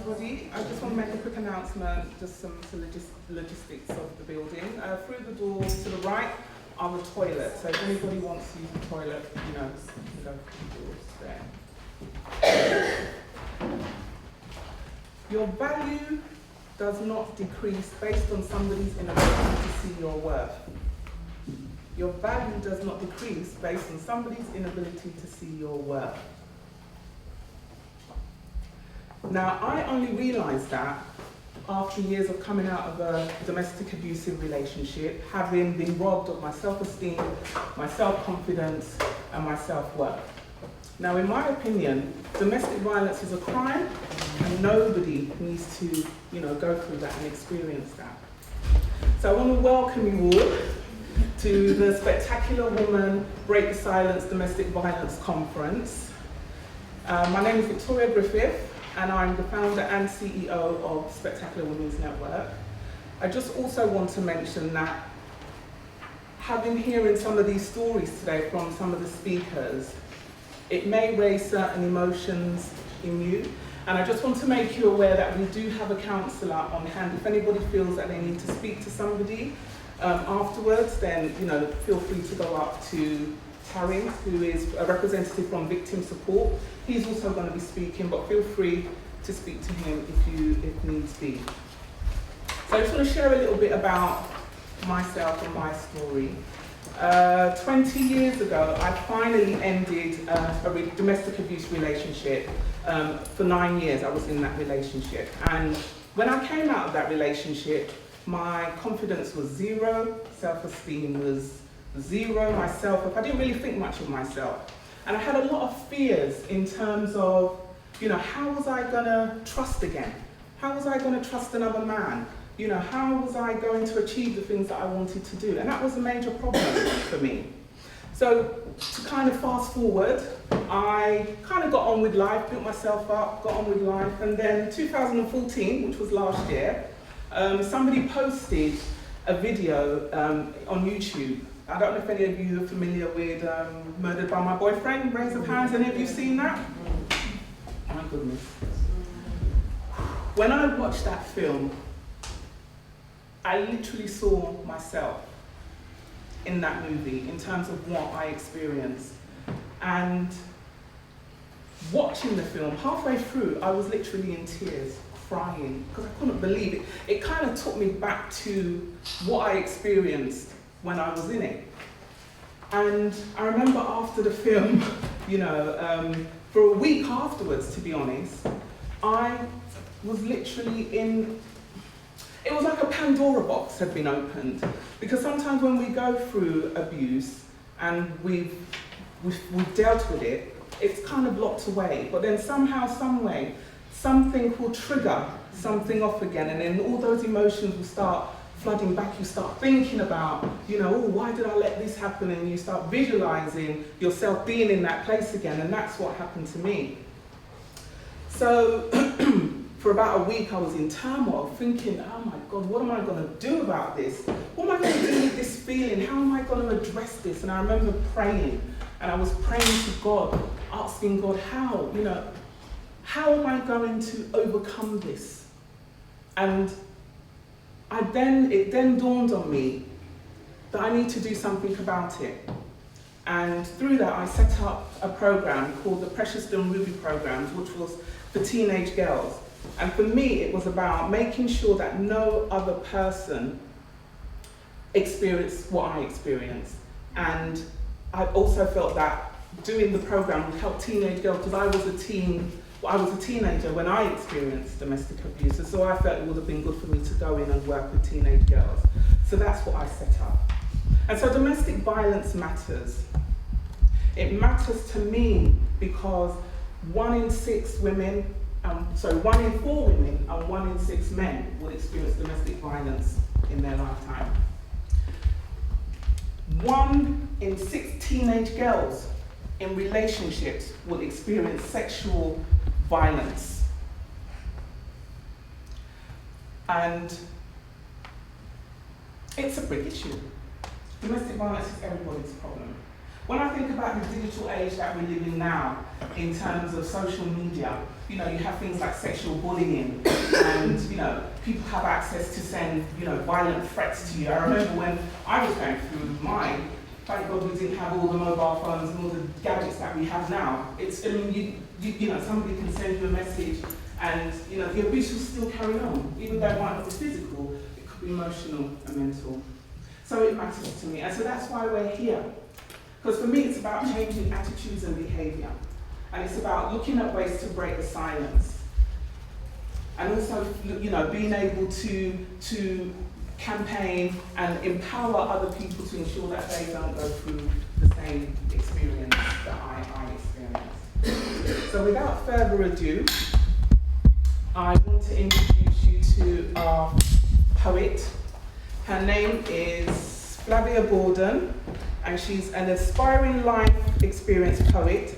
everybody. I just want to make a quick announcement, just some logistics of the building. Through the doors to the right are the toilets, so if anybody wants to use the toilet, you know, you can go through the doors there. Your value does not decrease based on somebody's inability to see your worth. Your value does not decrease based on somebody's inability to see your worth. Now, I only realised that after years of coming out of a domestic abusive relationship, having been robbed of my self-esteem, my self-confidence, and my self-worth. Now, in my opinion, domestic violence is a crime, and nobody needs to, go through that and experience that. So I want to welcome you all to the Spectacular Woman Break the Silence Domestic Violence Conference. My name is Victoria Griffith, and I'm the founder and CEO of Spectacular Women's Network. I just also want to mention that having hearing some of these stories today from some of the speakers, it may raise certain emotions in you. And I just want to make you aware that we do have a counsellor on hand. If anybody feels that they need to speak to somebody afterwards, then feel free to go up to Taryn, who is a representative from Victim Support. He's also going to be speaking, but feel free to speak to him if needs be. So I just want to share a little bit about myself and my story. 20 years ago, I finally ended a domestic abuse relationship. For 9 years, I was in that relationship. And when I came out of that relationship, my confidence was zero, self-esteem was zero, I didn't really think much of myself. And I had a lot of fears in terms of, how was I gonna trust again? How was I gonna trust another man? How was I going to achieve the things that I wanted to do? And that was a major problem for me. So to kind of fast forward, I kind of got on with life, built myself up, got on with life. And then 2014, which was last year, somebody posted a video on YouTube. I don't know if any of you are familiar with Murdered by My Boyfriend. Raise of hands, any of you seen that? My goodness. When I watched that film, I literally saw myself in that movie in terms of what I experienced. And watching the film, halfway through, I was literally in tears, crying, because I couldn't believe it. It kind of took me back to what I experienced when I was in it. And I remember after the film, for a week afterwards, to be honest, I was literally it was like a Pandora box had been opened. Because sometimes when we go through abuse and we've dealt with it, it's kind of locked away. But then somehow, some way, something will trigger something off again, and then all those emotions will start flooding back. You start thinking about, why did I let this happen? And you start visualizing yourself being in that place again, and that's what happened to me. So for about a week, I was in turmoil, thinking, oh my God, what am I going to do about this? What am I going to do with this feeling? How am I going to address this? And I remember praying, and I was praying to God, asking God, how am I going to overcome this? And it then dawned on me that I need to do something about it. And through that, I set up a program called the Precious and Ruby Programs, which was for teenage girls. And for me, it was about making sure that no other person experienced what I experienced. And I also felt that doing the program would help teenage girls, because I was a teenager when I experienced domestic abuse, and so I felt it would have been good for me to go in and work with teenage girls. So that's what I set up. And so domestic violence matters. It matters to me because 1 in 4 women and 1 in 6 men will experience domestic violence in their lifetime. 1 in 6 teenage girls in relationships will experience sexual violence. And it's a big issue. Domestic violence is everybody's problem. When I think about the digital age that we live in now, in terms of social media, you know, you have things like sexual bullying, and you know, people have access to send, you know, violent threats to you. I remember when I was going through mine, thank God we didn't have all the mobile phones and all the gadgets that we have now. It's, I mean, you know, somebody can send you a message, and you know, the abuse will still carry on, even though it might not be physical, it could be emotional and mental. So it matters to me, and so that's why we're here. Because for me, it's about changing attitudes and behaviour. And it's about looking at ways to break the silence. And also, you know, being able to campaign and empower other people to ensure that they don't go through the same experience that I experienced. So without further ado, I want to introduce you to our poet. Her name is Flavia Borden, and she's an aspiring life experience poet